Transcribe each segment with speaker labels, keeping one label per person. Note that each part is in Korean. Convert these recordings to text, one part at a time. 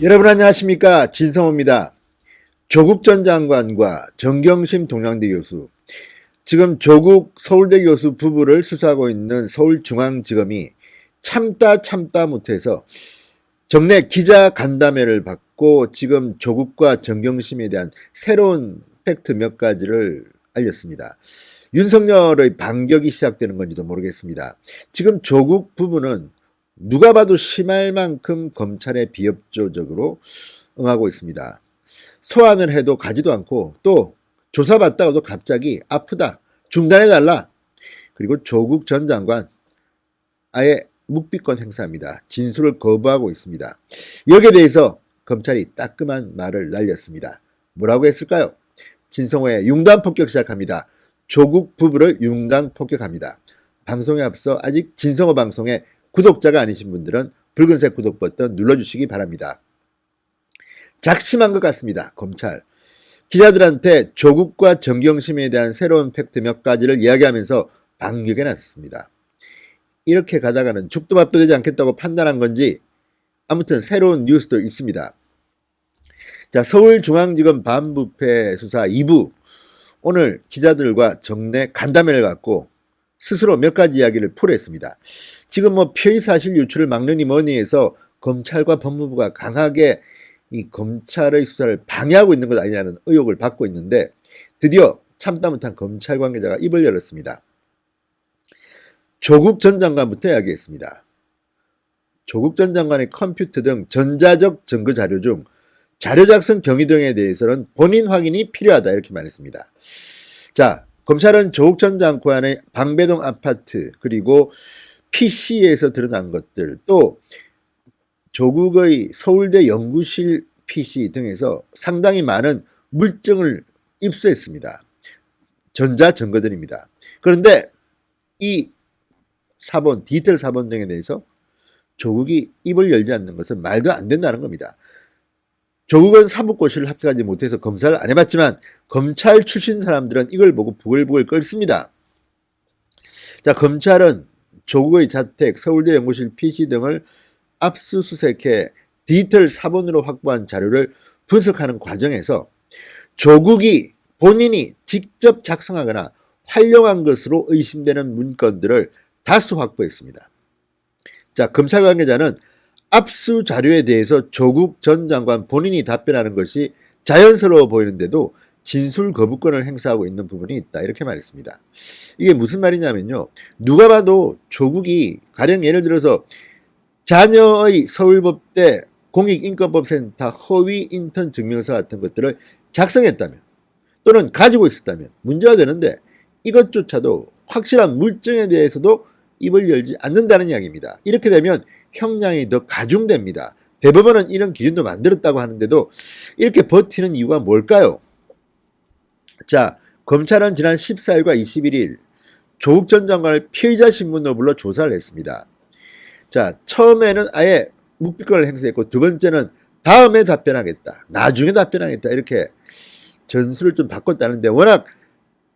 Speaker 1: 여러분 안녕하십니까, 진성호입니다. 조국 전 장관과 정경심 동양대 교수, 지금 조국 서울대 교수 부부를 수사하고 있는 서울중앙지검이 참다 못해서 정례 기자 간담회를 받고 지금 조국과 정경심에 대한 새로운 팩트 몇 가지를 알렸습니다. 윤석열의 반격이 시작되는 건지도 모르겠습니다. 지금 조국 부부는 누가 봐도 심할 만큼 검찰에 비협조적으로 응하고 있습니다. 소환을 해도 가지도 않고, 또 조사받다가도 갑자기 아프다, 중단해달라. 그리고 조국 전 장관 아예 묵비권 행사합니다. 진술을 거부하고 있습니다. 여기에 대해서 검찰이 따끔한 말을 날렸습니다. 뭐라고 했을까요? 진성호의 융단 폭격 시작합니다. 조국 부부를 융단 폭격합니다. 방송에 앞서 아직 진성호 방송에 구독자가 아니신 분들은 붉은색 구독 버튼 눌러주시기 바랍니다. 작심한 것 같습니다. 검찰. 기자들한테 조국과 정경심에 대한 새로운 팩트 몇 가지를 이야기하면서 반격에 나섰습니다. 이렇게 가다가는 죽도 밥도 되지 않겠다고 판단한 건지 아무튼 새로운 뉴스도 있습니다. 자, 서울중앙지검 반부패 수사 2부, 오늘 기자들과 정례 간담회를 갖고 스스로 몇 가지 이야기를 풀어했습니다. 지금 피의사실 유출을 막느니 뭐니 해서 검찰과 법무부가 강하게 이 검찰의 수사를 방해하고 있는 것 아니냐는 의혹을 받고 있는데, 드디어 참다 못한 검찰 관계자가 입을 열었습니다. 조국 전 장관부터 이야기했습니다. 조국 전 장관의 컴퓨터 등 전자적 증거 자료 중 자료 작성 경위 등에 대해서는 본인 확인이 필요하다, 이렇게 말했습니다. 자, 검찰은 조국 전 장관의 방배동 아파트, 그리고 PC에서 드러난 것들, 또 조국의 서울대 연구실 PC 등에서 상당히 많은 물증을 입수했습니다. 전자증거들입니다. 그런데 이 사본, 디지털 사본 등에 대해서 조국이 입을 열지 않는 것은 말도 안 된다는 겁니다. 조국은 사법고시를 합격하지 못해서 검사를 안 해봤지만 검찰 출신 사람들은 이걸 보고 부글부글 끓습니다. 자, 검찰은 조국의 자택, 서울대 연구실 PC 등을 압수수색해 디지털 사본으로 확보한 자료를 분석하는 과정에서 조국이 본인이 직접 작성하거나 활용한 것으로 의심되는 문건들을 다수 확보했습니다. 자, 검찰 관계자는 압수 자료에 대해서 조국 전 장관 본인이 답변하는 것이 자연스러워 보이는데도 진술 거부권을 행사하고 있는 부분이 있다, 이렇게 말했습니다. 이게 무슨 말이냐면요, 누가 봐도 조국이 가령 예를 들어서 자녀의 서울법대 공익인권법센터 허위 인턴 증명서 같은 것들을 작성했다면 또는 가지고 있었다면 문제가 되는데, 이것조차도 확실한 물증에 대해서도 입을 열지 않는다는 이야기입니다. 이렇게 되면 형량이 더 가중됩니다. 대법원은 이런 기준도 만들었다고 하는데도 이렇게 버티는 이유가 뭘까요? 자, 검찰은 지난 14일과 21일 조국 전 장관을 피의자 신분으로 불러 조사를 했습니다. 자, 처음에는 아예 묵비권을 행사했고, 두 번째는 다음에 답변하겠다, 나중에 답변하겠다, 이렇게 전술을 좀 바꿨다는데, 워낙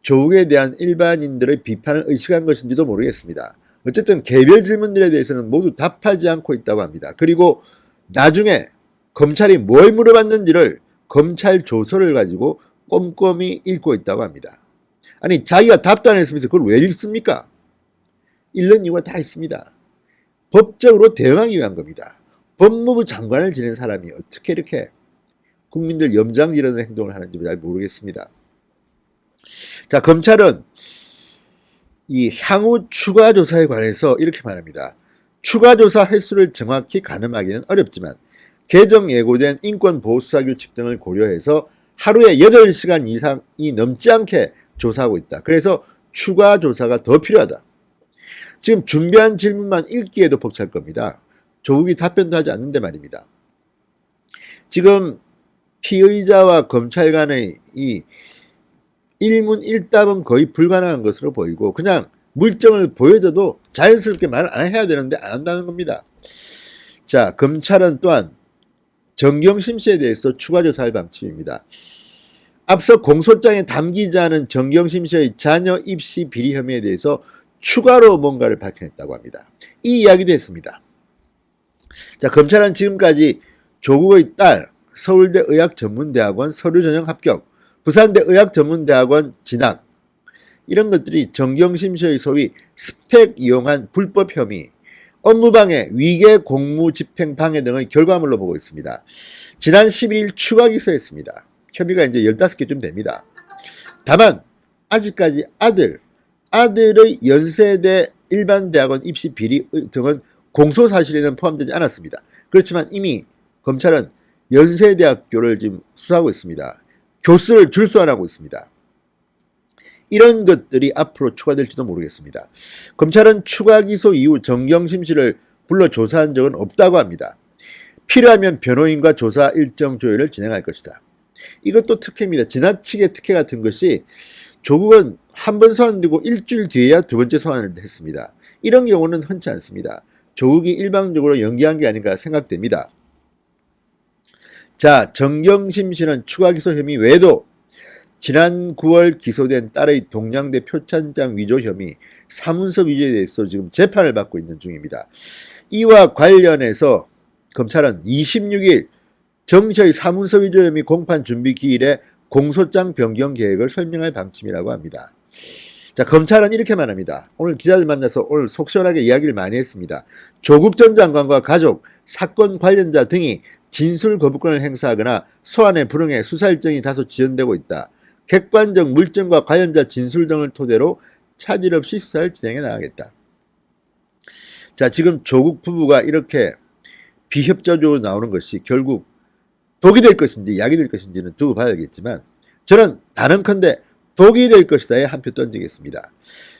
Speaker 1: 조국에 대한 일반인들의 비판을 의식한 것인지도 모르겠습니다. 어쨌든 개별 질문들에 대해서는 모두 답하지 않고 있다고 합니다. 그리고 나중에 검찰이 뭘 물어봤는지를 검찰 조서를 가지고 꼼꼼히 읽고 있다고 합니다. 아니, 자기가 답도 안 했으면서 그걸 왜 읽습니까? 읽는 이유가 다 있습니다. 법적으로 대응하기 위한 겁니다. 법무부 장관을 지낸 사람이 어떻게 이렇게 국민들 염장지르는 행동을 하는지 잘 모르겠습니다. 자, 검찰은 이 향후 추가 조사에 관해서 이렇게 말합니다. 추가 조사 횟수를 정확히 가늠하기는 어렵지만 개정 예고된 인권보호수사규칙 등을 고려해서 하루에 8시간 이상이 넘지 않게 조사하고 있다. 그래서 추가 조사가 더 필요하다. 지금 준비한 질문만 읽기에도 벅찰 겁니다. 조국이 답변도 하지 않는데 말입니다. 지금 피의자와 검찰 간의 이 일문일답은 거의 불가능한 것으로 보이고, 그냥 물증을 보여줘도 자연스럽게 말을 안 해야 되는데 안 한다는 겁니다. 자, 검찰은 또한 정경심 씨에 대해서 추가 조사할 방침입니다. 앞서 공소장에 담기지 않은 정경심 씨의 자녀 입시 비리 혐의에 대해서 추가로 뭔가를 밝혀냈다고 합니다. 이 이야기도 했습니다. 자, 검찰은 지금까지 조국의 딸 서울대 의학전문대학원 서류전형 합격, 부산대 의학전문대학원 진학, 이런 것들이 정경심씨의 소위 스펙 이용한 불법 혐의, 업무방해, 위계 공무집행 방해 등의 결과물로 보고 있습니다. 지난 11일 추가 기소했습니다. 혐의가 이제 15개쯤 됩니다. 다만 아직까지 아들의 연세대 일반대학원 입시 비리 등은 공소사실에는 포함되지 않았습니다. 그렇지만 이미 검찰은 연세대학교를 지금 수사하고 있습니다. 교수를 출소하고 있습니다. 이런 것들이 앞으로 추가될지도 모르겠습니다. 검찰은 추가 기소 이후 정경심 씨를 불러 조사한 적은 없다고 합니다. 필요하면 변호인과 조사 일정 조율을 진행할 것이다. 이것도 특혜입니다. 지나치게 특혜 같은 것이 조국은 한 번 소환되고 일주일 뒤에야 두 번째 소환을 했습니다. 이런 경우는 흔치 않습니다. 조국이 일방적으로 연기한 게 아닌가 생각됩니다. 자, 정경심 씨는 추가 기소 혐의 외에도 지난 9월 기소된 딸의 동양대 표창장 위조 혐의, 사문서 위조에 대해서 지금 재판을 받고 있는 중입니다. 이와 관련해서 검찰은 26일 정 씨의 사문서 위조 혐의 공판 준비 기일에 공소장 변경 계획을 설명할 방침이라고 합니다. 자, 검찰은 이렇게 말합니다. 오늘 기자들 만나서 오늘 속 시원하게 이야기를 많이 했습니다. 조국 전 장관과 가족, 사건 관련자 등이 진술 거부권을 행사하거나 소환에 불응해 수사 일정이 다소 지연되고 있다. 객관적 물증과 관련자 진술 등을 토대로 차질 없이 수사를 진행해 나가겠다. 자, 지금 조국 부부가 이렇게 비협조적으로 나오는 것이 결국 독이 될 것인지 약이 될 것인지는 두고 봐야겠지만 저는 단언컨대 독이 될 것이다에 한 표 던지겠습니다.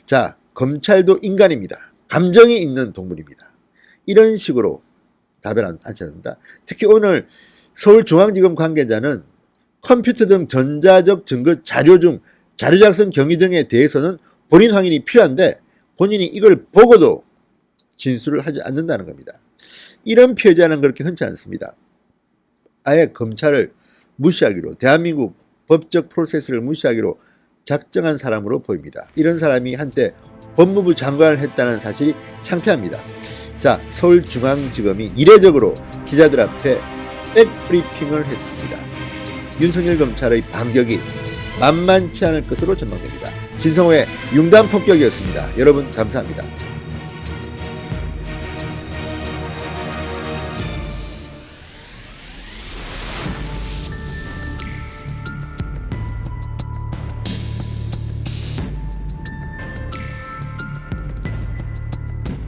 Speaker 1: 자, 검찰도 인간입니다. 감정이 있는 동물입니다. 이런 식으로 답변 하지 않는다. 특히 오늘 서울중앙지검 관계자는 컴퓨터 등 전자적 증거 자료 중 자료 작성 경위 등에 대해서는 본인 확인이 필요한데 본인이 이걸 보고도 진술을 하지 않는다는 겁니다. 이런 피해자는 그렇게 흔치 않습니다. 아예 검찰을 무시하기로, 대한민국 법적 프로세스를 무시하기로 작정한 사람으로 보입니다. 이런 사람이 한때 법무부 장관을 했다는 사실이 창피합니다. 자, 서울중앙지검이 이례적으로 기자들 앞에 백브리핑을 했습니다. 윤석열 검찰의 반격이 만만치 않을 것으로 전망됩니다. 진성호의 융단 폭격이었습니다. 여러분 감사합니다.